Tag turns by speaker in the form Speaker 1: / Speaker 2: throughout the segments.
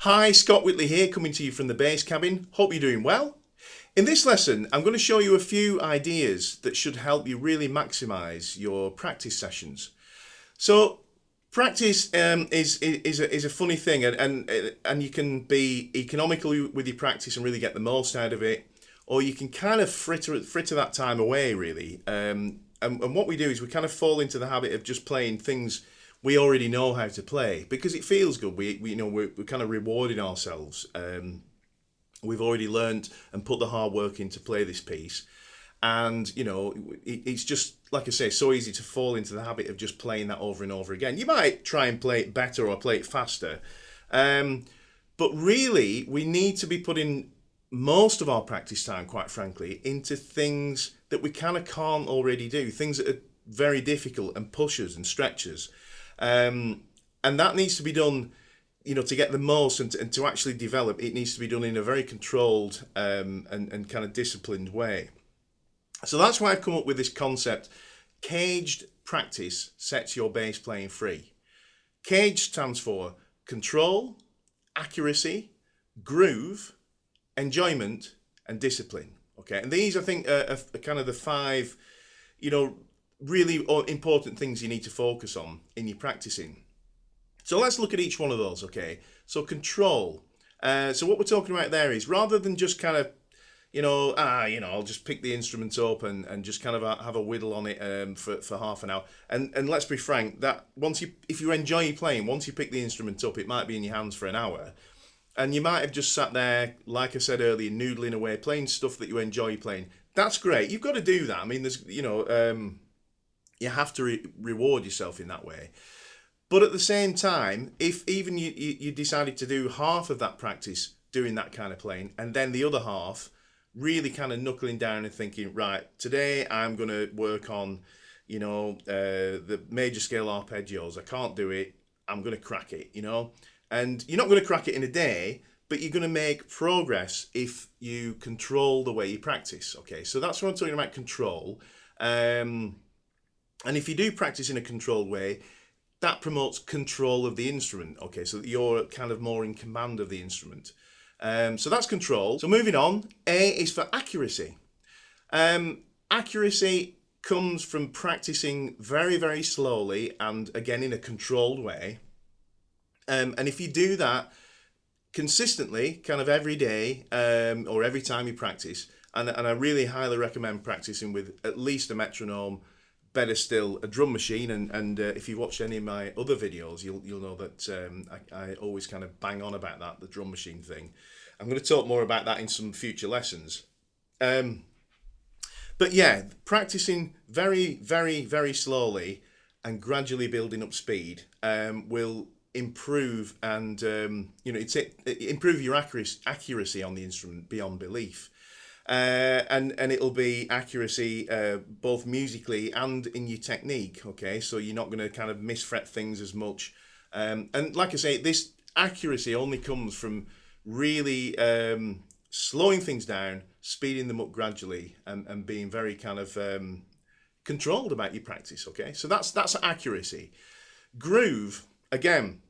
Speaker 1: Hi, Scott Whitley here, coming to you from the bass cabin. Hope you're doing well. In this lesson, I'm going to show you a few ideas that should help you really maximize your practice sessions. So, practice is a funny thing, and you can be economical with your practice and really get the most out of it, or you can kind of fritter that time away, really. And what we do is we kind of fall into the habit of just playing things we already know how to play because it feels good. We're kind of rewarding ourselves. We've already learned and put the hard work in to play this piece, and it's just, like I say, so easy to fall into the habit of just playing that over and over again. You might try and play it better or play it faster, but really we need to be putting most of our practice time, quite frankly, into things that we kind of can't already do, things that are very difficult and push us and stretch us. And that needs to be done, to get the most and to actually develop. It needs to be done in a very controlled and kind of disciplined way. So that's why I've come up with this concept: caged practice sets your bass playing free. CAGED stands for control, accuracy, groove, enjoyment, and discipline. Okay, and these, I think, are kind of the five, really important things you need to focus on in your practicing. So let's look at each one of those. Okay, so control. So what we're talking about there is, rather than just kind of, I'll just pick the instrument up and just kind of have a whittle on it for half an hour. And let's be frank, that if you enjoy playing, once you pick the instrument up, it might be in your hands for an hour. And you might have just sat there, like I said earlier, noodling away, playing stuff that you enjoy playing. That's great. You've got to do that. I mean, there's, you have to reward yourself in that way. But at the same time, if even you decided to do half of that practice doing that kind of playing, and then the other half really kind of knuckling down and thinking, right, today I'm going to work on, the major scale arpeggios. I can't do it. I'm going to crack it, And you're not going to crack it in a day, but you're going to make progress if you control the way you practice. Okay, so that's what I'm talking about, control. And if you do practice in a controlled way, that promotes control of the instrument. Okay, so that you're kind of more in command of the instrument. So that's control. So moving on, A is for accuracy. Accuracy comes from practicing very, very slowly and, again, in a controlled way. And if you do that consistently, kind of every day or every time you practice, and I really highly recommend practicing with at least a metronome, better still a drum machine. And if you've watched any of my other videos, you'll know that I always kind of bang on about that, the drum machine thing. I'm going to talk more about that in some future lessons. But yeah, practicing very, very, very slowly and gradually building up speed will improve and improve your accuracy on the instrument beyond belief, and it'll be accuracy both musically and in your technique. Okay, so you're not going to kind of misfret things as much, and like I say, this accuracy only comes from really slowing things down, speeding them up gradually, and being very kind of controlled about your practice. Okay, so that's accuracy. Groove, again.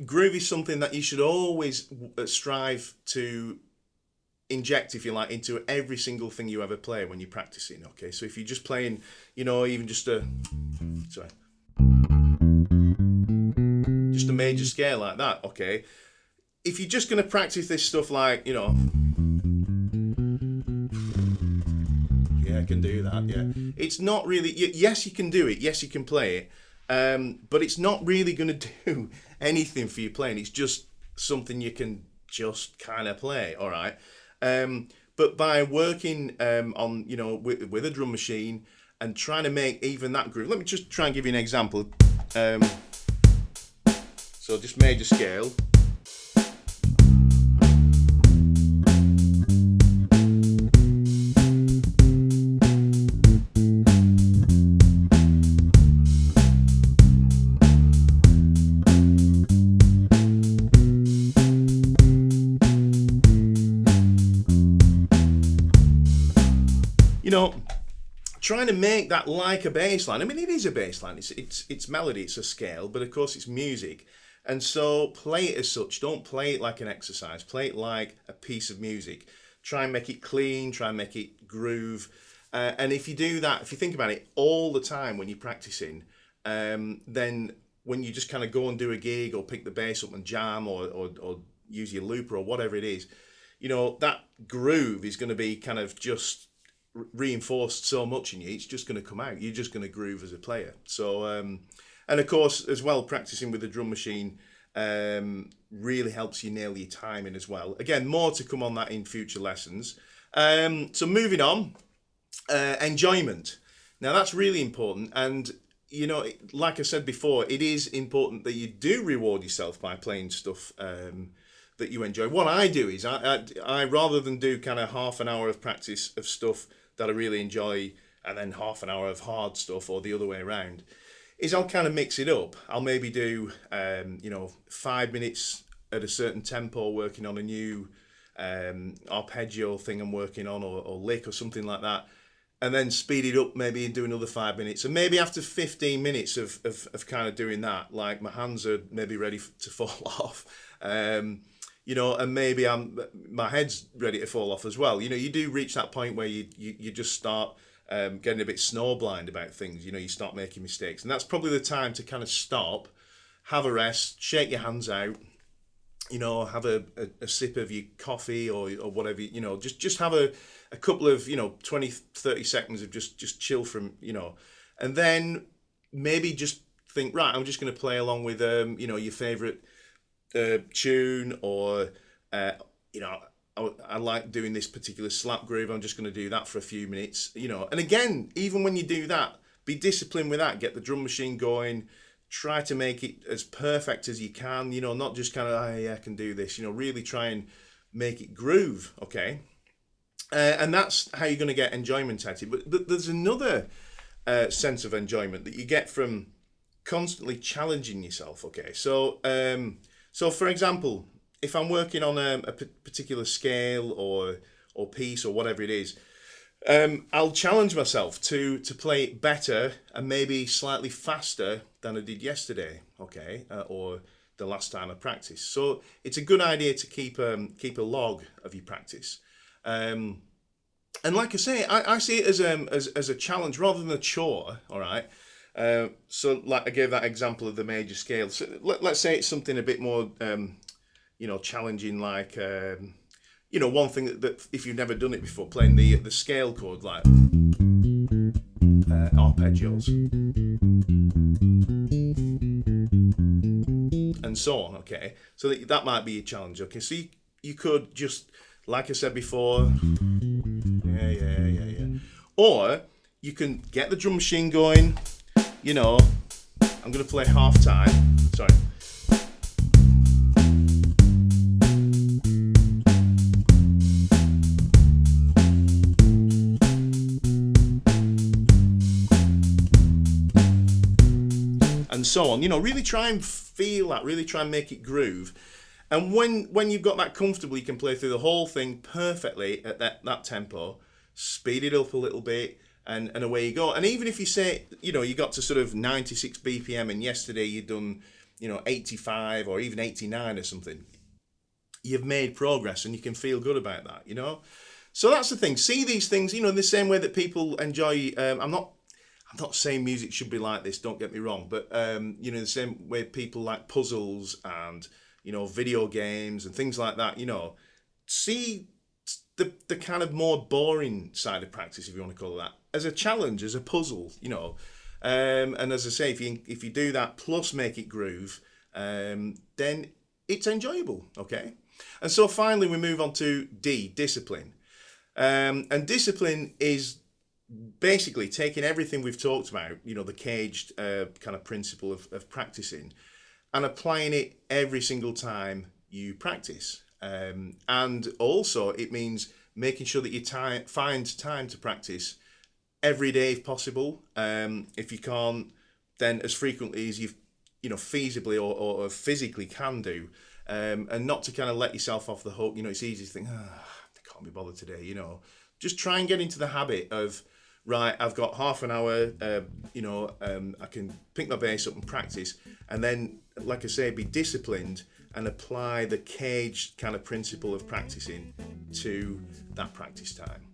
Speaker 1: Groove is something that you should always strive to inject, if you like, into every single thing you ever play when you're practicing. Okay, so if you're just playing, even just a major scale like that, okay, if you're just going to practice this stuff like, yeah, I can do that, yeah, it's not really, yes, you can do it, yes, you can play it, but it's not really going to do anything for you playing. It's just something you can just kind of play, all right? But by working on, with a drum machine and trying to make even that groove, let me just try and give you an example. So just major scale. Trying to make that like a bass line. I mean, it is a bass line. It's melody, it's a scale, but of course it's music. And so play it as such. Don't play it like an exercise. Play it like a piece of music. Try and make it clean. Try and make it groove. And if you do that, if you think about it all the time when you're practicing, then when you just kind of go and do a gig or pick the bass up and jam or use your looper or whatever it is, that groove is going to be kind of just reinforced so much in you. It's just going to come out. You're just going to groove as a player. So, and of course, as well, practicing with the drum machine really helps you nail your timing as well. Again, more to come on that in future lessons. So moving on, enjoyment. Now that's really important. And, like I said before, it is important that you do reward yourself by playing stuff that you enjoy. What I do is I rather than do kind of half an hour of practice of stuff that I really enjoy and then half an hour of hard stuff or the other way around, is I'll kind of mix it up. I'll maybe do 5 minutes at a certain tempo working on a new arpeggio thing I'm working on or lick or something like that, and then speed it up maybe and do another 5 minutes. And maybe after 15 minutes of kind of doing that, like my hands are maybe ready to fall off, and maybe my head's ready to fall off as well. You do reach that point where you just start getting a bit snowblind about things. You start making mistakes, and that's probably the time to kind of stop, have a rest, shake your hands out, have a sip of your coffee or whatever, just have a couple of 20-30 seconds of just chill from, and then maybe just think, right, I'm just going to play along with your favorite tune, or I like doing this particular slap groove. I'm just going to do that for a few minutes, And again, even when you do that, be disciplined with that. Get the drum machine going. Try to make it as perfect as you can. Not just kind of, I can do this. Really try and make it groove. Okay, and that's how you're going to get enjoyment at it. But there's another sense of enjoyment that you get from constantly challenging yourself. Okay, so for example, if I'm working on a particular scale or piece or whatever it is, I'll challenge myself to play it better and maybe slightly faster than I did yesterday, okay, or the last time I practiced. So it's a good idea to keep a log of your practice. And like I say, I see it as a challenge rather than a chore. All right. So like I gave that example of the major scale. So let's say it's something a bit more challenging, like one thing that if you've never done it before, playing the scale chord, like arpeggios and so on. Okay, so that might be a challenge. Okay, so you could just, like I said before, yeah, or you can get the drum machine going. I'm gonna play half time. Sorry. And so on, really try and feel that, really try and make it groove. And when you've got that comfortable, you can play through the whole thing perfectly at that tempo, speed it up a little bit, and away you go. And even if you say, you got to sort of 96 BPM and yesterday you'd done, 85 or even 89 or something, you've made progress and you can feel good about that, So that's the thing. See these things, in the same way that people enjoy, I'm not saying music should be like this, don't get me wrong, but the same way people like puzzles and video games and things like that, see the kind of more boring side of practice, if you want to call it that, as a challenge, as a puzzle, and as I say, if you do that plus make it groove, then it's enjoyable. Okay, and so finally we move on to D, discipline, and discipline is basically taking everything we've talked about, the caged kind of principle of practicing, and applying it every single time you practice. And also it means making sure that you find time to practice every day if possible. If you can't, then as frequently as you feasibly or physically can do, and not to kind of let yourself off the hook. It's easy to think, I can't be bothered today. Just try and get into the habit of, right, I've got half an hour, I can pick my bass up and practice, and then like I say, be disciplined and apply the CAGED kind of principle of practicing to that practice time.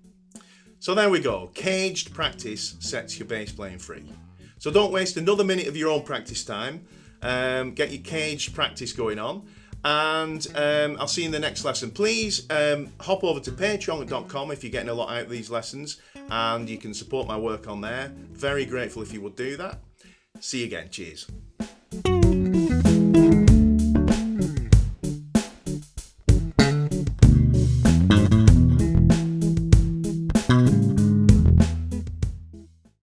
Speaker 1: So there we go. CAGED practice sets your bass playing free. So don't waste another minute of your own practice time. Get your CAGED practice going on. And I'll see you in the next lesson. Please hop over to patreon.com if you're getting a lot out of these lessons, and you can support my work on there. Very grateful if you would do that. See you again. Cheers.